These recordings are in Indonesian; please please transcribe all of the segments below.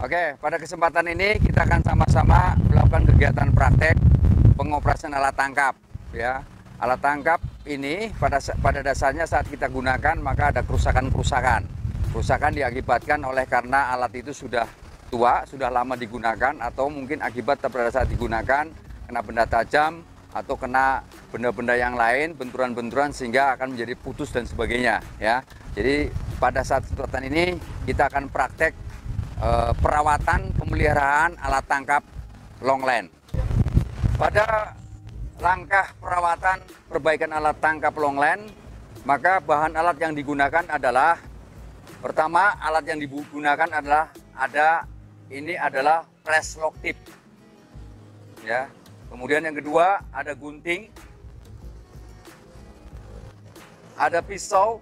Oke, pada kesempatan ini kita akan sama-sama melakukan kegiatan praktek pengoperasian alat tangkap. Ya, alat tangkap ini pada dasarnya saat kita gunakan maka ada kerusakan-kerusakan. Kerusakan diakibatkan oleh karena alat itu sudah tua, sudah lama digunakan, atau mungkin akibat pada saat digunakan kena benda tajam atau kena benda-benda yang lain, benturan-benturan sehingga akan menjadi putus dan sebagainya. Ya, jadi pada saat kesempatan ini kita akan praktek perawatan pemeliharaan alat tangkap longland. Pada langkah perawatan perbaikan alat tangkap longland, maka bahan alat yang digunakan adalah, pertama alat yang digunakan adalah ini adalah press lock tip. Ya. Kemudian yang kedua ada gunting, ada pisau,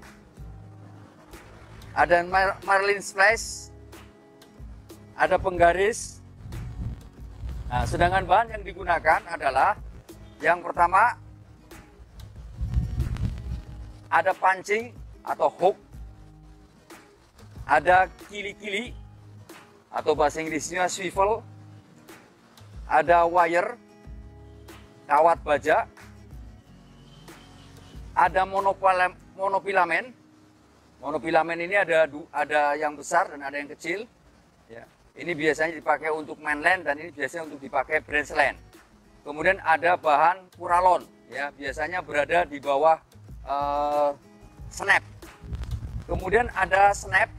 ada marlin splash, ada penggaris. Nah, sedangkan bahan yang digunakan adalah yang pertama ada pancing atau hook, ada kili-kili atau bahasa Inggrisnya swivel, ada wire, kawat baja, ada monofilamen. Monofilamen ini ada yang besar dan ada yang kecil. Ya. Ini biasanya dipakai untuk mainland dan ini biasanya untuk dipakai branch land. Kemudian ada bahan puralon, ya, biasanya berada di bawah snap. Kemudian ada snap.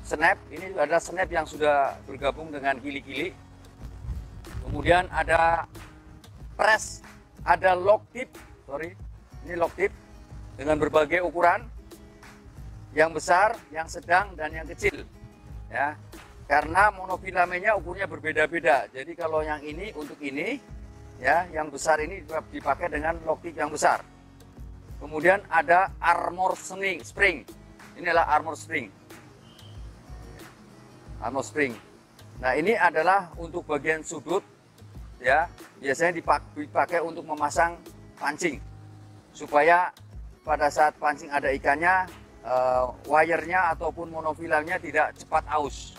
Snap ini adalah snap yang sudah bergabung dengan kili-kili. Kemudian ada press, ada lock tip, ini lock tip dengan berbagai ukuran, yang besar, yang sedang, dan yang kecil. Ya, karena monofilamennya ukurnya berbeda-beda. Jadi kalau yang ini untuk ini, ya, yang besar ini dipakai dengan lock tip yang besar. Kemudian ada armor spring. Inilah armor spring. Armor spring. Nah, ini adalah untuk bagian sudut, ya, biasanya dipakai untuk memasang pancing supaya pada saat pancing ada ikannya, wire-nya ataupun monofilamnya tidak cepat aus.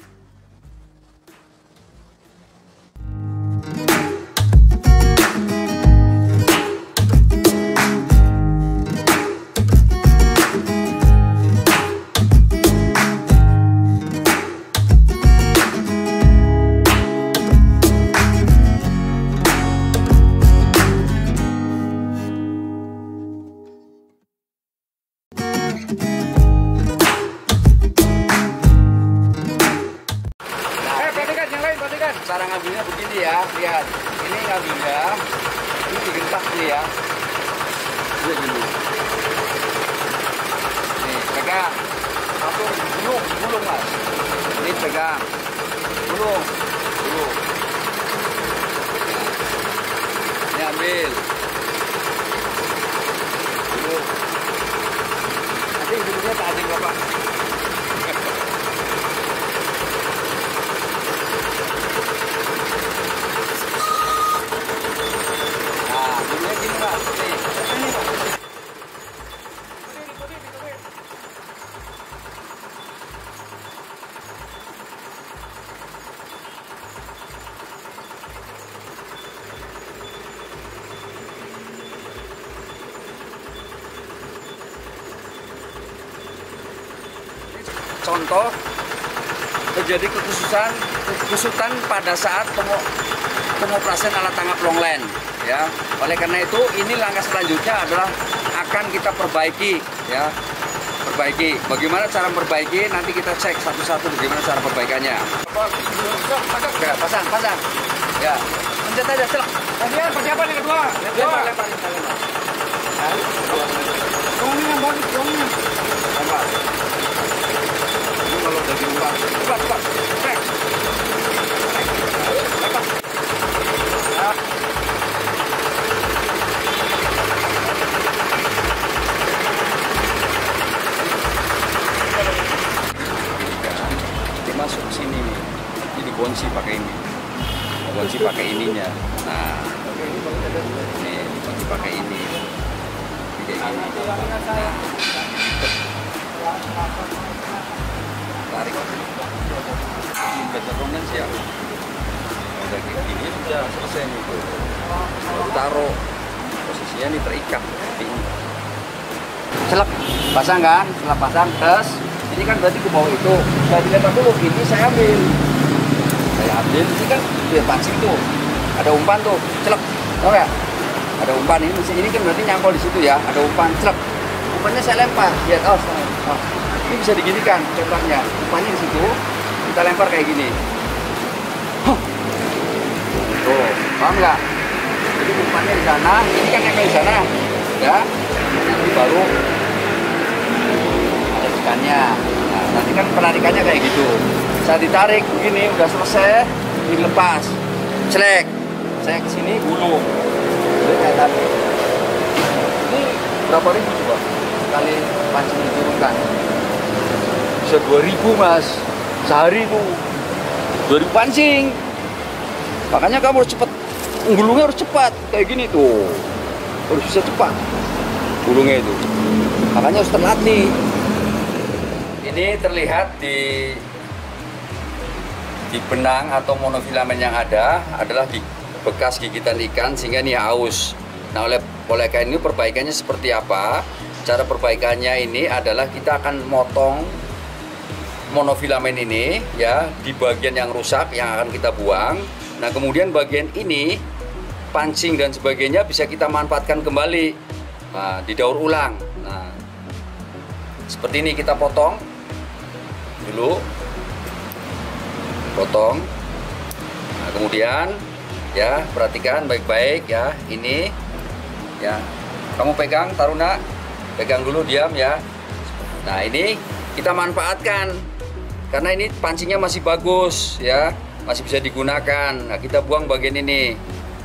Cara ngambilnya begini ya, lihat. Ini ngambilnya, ini digentak nih ya. Ini gini. Nih, pegang. Langsung gulung mas. Ini pegang. Gulung. Ini ambil. Gulung. Nanti ujungnya tak ada bapak. Contoh terjadi kekusutan pada saat pengoperasian alat tangkap longland, ya. Oleh karena itu ini langkah selanjutnya adalah akan kita perbaiki ya. Perbaiki. Bagaimana cara memperbaiki? Nanti kita cek satu-satu bagaimana cara perbaikannya. Ya, pasang. Ya. Pencet aja, celak. Kemudian persiapan yang kedua. Lempar. Gongnya bagus, gongnya. Lempar. Ini kalau udah dilempar, cepat. Cek. Lempar. Ya. Masuk sini nih, ini dikunci pakai ini, kunci pakai ininya. Nah, ini dikunci pakai ini, kayak gini. Nah, tarik. Betonnya siap. Udah kayak gini sudah selesai nih tuh. Lalu taruh, posisinya nih terikat seperti ini. Celak, pasang kan? Setelah pasang, terus. Ini kan berarti ke bawah itu, saya dilempar dulu, ini saya ambil, ini kan dia pancing tuh, ada umpan tuh, celek, tau ya? Ada umpan ini kan berarti nyangkol di situ ya, ada umpan, celek, umpannya saya lempar, lihat, ini bisa diginikan lemparnya, umpannya di situ, kita lempar kayak gini, tuh, paham nggak? Jadi umpannya di sana, ini kan nempel di sana, ya, nanti baru ikannya. Nah, nanti kan penarikannya kayak gitu. Saat ditarik begini udah selesai, dilepas. Celek. Saya kesini bulu. Jadi kayak tadi. Ini berapa ribu coba? Sekali pancing diturunkan. Bisa 2.000 Mas. Sehari itu 2.000 pancing. Makanya kamu harus cepat. Gulungnya harus cepat kayak gini tuh. Harus bisa cepat. Gulungnya itu. Makanya harus terlatih. Ini terlihat di benang atau monofilamen yang ada adalah di bekas gigitan ikan sehingga ini haus. Nah, oleh karena ini perbaikannya seperti apa? Cara perbaikannya ini adalah kita akan motong monofilamen ini ya di bagian yang rusak yang akan kita buang. Nah, kemudian bagian ini pancing dan sebagainya bisa kita manfaatkan kembali. Nah, didaur ulang. Nah, seperti ini kita potong dulu, potong. Nah, kemudian ya perhatikan baik-baik ya, ini ya kamu pegang Taruna, pegang dulu diam ya. Nah, ini kita manfaatkan karena ini pancingnya masih bagus ya, masih bisa digunakan. Nah, kita buang bagian ini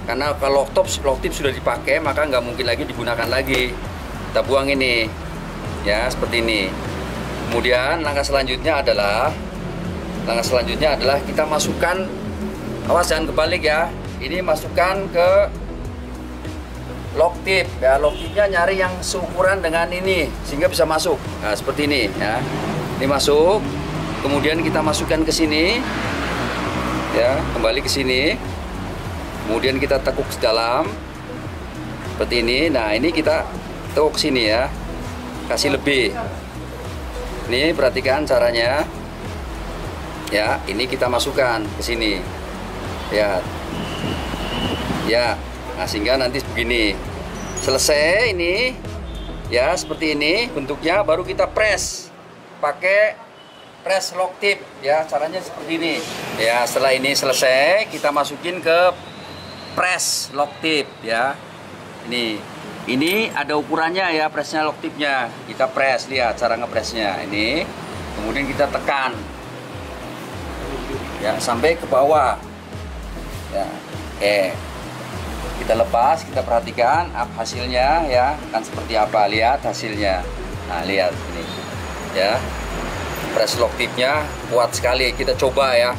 karena kalau lock tip sudah dipakai maka nggak mungkin lagi digunakan lagi. Kita buang ini ya, seperti ini. Kemudian langkah selanjutnya adalah kita masukkan, awas jangan kebalik ya. Ini masukkan ke lock tip ya. Lock tipnya nyari yang seukuran dengan ini sehingga bisa masuk. Nah, seperti ini ya. Ini masuk. Kemudian kita masukkan ke sini. Ya, kembali ke sini. Kemudian kita tekuk ke dalam. Seperti ini. Nah, ini kita tekuk ke sini ya. Kasih lebih. Ini perhatikan caranya. Ya, ini kita masukkan ke sini. Ya. Ya. Nah, sehingga nanti begini. Selesai ini. Ya, seperti ini bentuknya, baru kita press. Pakai press lock tip ya, caranya seperti ini. Ya, setelah ini selesai, kita masukin ke press lock tip ya. Ini ada ukurannya ya, pressnya lock tipnya. Kita press, lihat cara ngepressnya. Ini, kemudian kita tekan, ya sampai ke bawah. Ya, kita lepas, kita perhatikan hasilnya ya, kan seperti apa. Lihat hasilnya. Nah, lihat ini, ya. Press lock tipnya kuat sekali. Kita coba ya.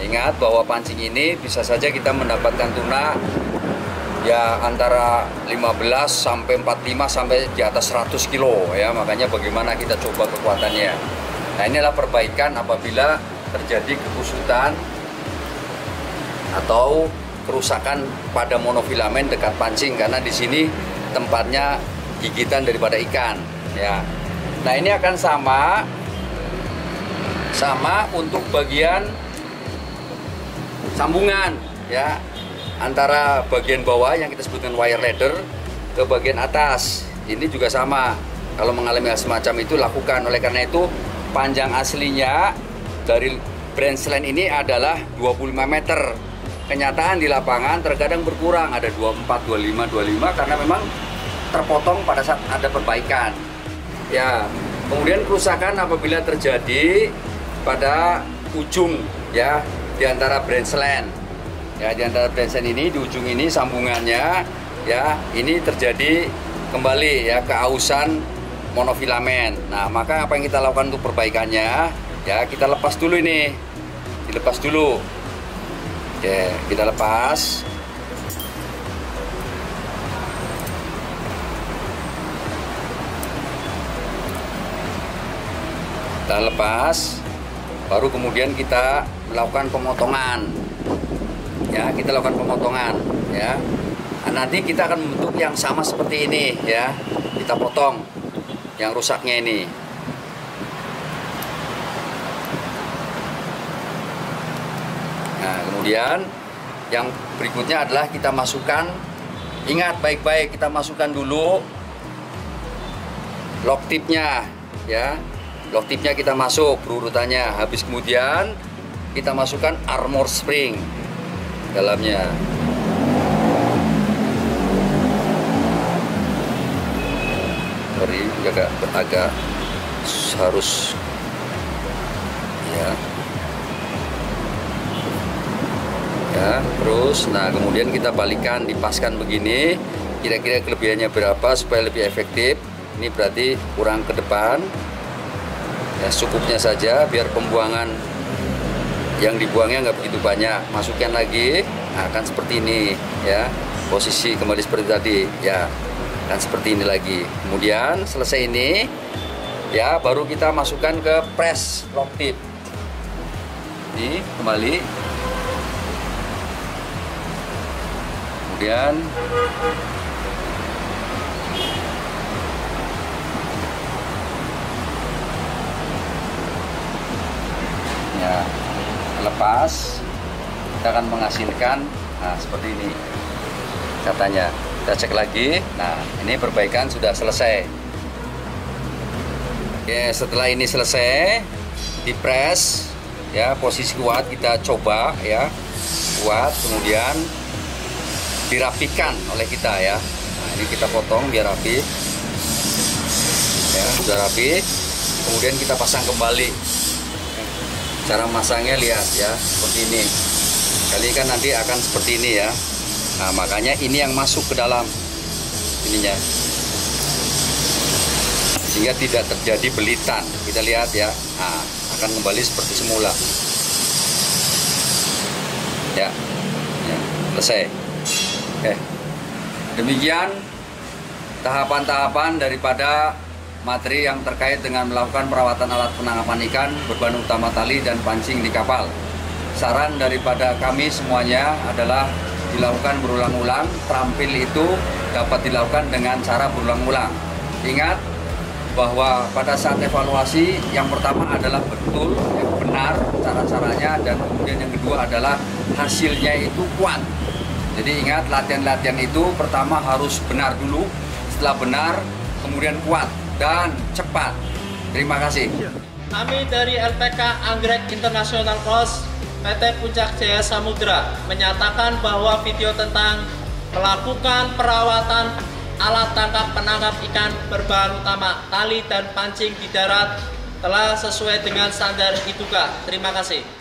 Ingat bahwa pancing ini bisa saja kita mendapatkan tuna ya antara 15 sampai 45 sampai di atas 100 kilo ya, makanya bagaimana kita coba kekuatannya. Nah, inilah perbaikan apabila terjadi kekusutan atau kerusakan pada monofilamen dekat pancing, karena di sini tempatnya gigitan daripada ikan ya. Nah, ini akan sama untuk bagian sambungan ya. antara bagian bawah yang kita sebutkan wire ladder ke bagian atas. Ini juga sama. Kalau mengalami hal semacam itu lakukan. Oleh karena itu panjang aslinya dari branch line ini adalah 25 meter. Kenyataan di lapangan terkadang berkurang, ada 24, 25, 25 karena memang terpotong pada saat ada perbaikan. Ya, kemudian kerusakan apabila terjadi pada ujung ya di antara branch line. Ya, di antara branch line ini di ujung ini sambungannya ya, ini terjadi kembali ya keausan monofilamen. Nah, maka apa yang kita lakukan untuk perbaikannya? Ya, kita lepas dulu ini. Dilepas dulu. Oke, kita lepas. Kita lepas. Baru kemudian kita melakukan pemotongan. Ya, kita lakukan pemotongan ya. Nah, nanti kita akan membentuk yang sama seperti ini ya. Kita potong yang rusaknya ini. Nah, kemudian yang berikutnya adalah kita masukkan, ingat baik-baik, kita masukkan dulu lock tipnya ya. Lock tipnya kita masuk berurutannya. Habis kemudian kita masukkan armor spring dalamnya. Sorry, agak harus ya. Ya, terus nah kemudian kita balikan, dipaskan begini. Kira-kira kelebihannya berapa supaya lebih efektif. Ini berarti kurang ke depan. Ya, cukupnya saja biar pembuangan yang dibuangnya nggak begitu banyak. Masukkan lagi, nah kan seperti ini ya. Posisi kembali seperti tadi ya. Dan seperti ini lagi. Kemudian selesai ini ya, baru kita masukkan ke press lock tip. Ini kembali. Kemudian ya, lepas kita akan menghasilkan nah seperti ini katanya. Kita cek lagi. Nah, ini perbaikan sudah selesai. Oke, setelah ini selesai, dipres ya, posisi kuat kita coba ya, kuat, kemudian dirapikan oleh kita ya. Nah, ini kita potong biar rapi. Ya, sudah rapi. Kemudian kita pasang kembali. Cara masangnya lihat ya, seperti ini. Kali kan nanti akan seperti ini ya. Nah, makanya ini yang masuk ke dalam ininya. Sehingga tidak terjadi belitan. Kita lihat ya. Nah, akan kembali seperti semula. Ya. Ya, selesai. Oke. Demikian tahapan-tahapan daripada materi yang terkait dengan melakukan perawatan alat penangkapan ikan berbahan utama tali dan pancing di kapal. Saran daripada kami semuanya adalah dilakukan berulang-ulang. Terampil itu dapat dilakukan dengan cara berulang-ulang. Ingat bahwa pada saat evaluasi yang pertama adalah betul, yang benar cara-caranya, dan kemudian yang kedua adalah hasilnya itu kuat. Jadi ingat, latihan-latihan itu pertama harus benar dulu, setelah benar kemudian kuat dan cepat. Terima kasih. Kami dari LPK Anggrek International Cross PT Puncak Jaya Samudra menyatakan bahwa video tentang melakukan perawatan alat tangkap penangkap ikan berbahan utama tali dan pancing di darat telah sesuai dengan standar ITUCA. Terima kasih.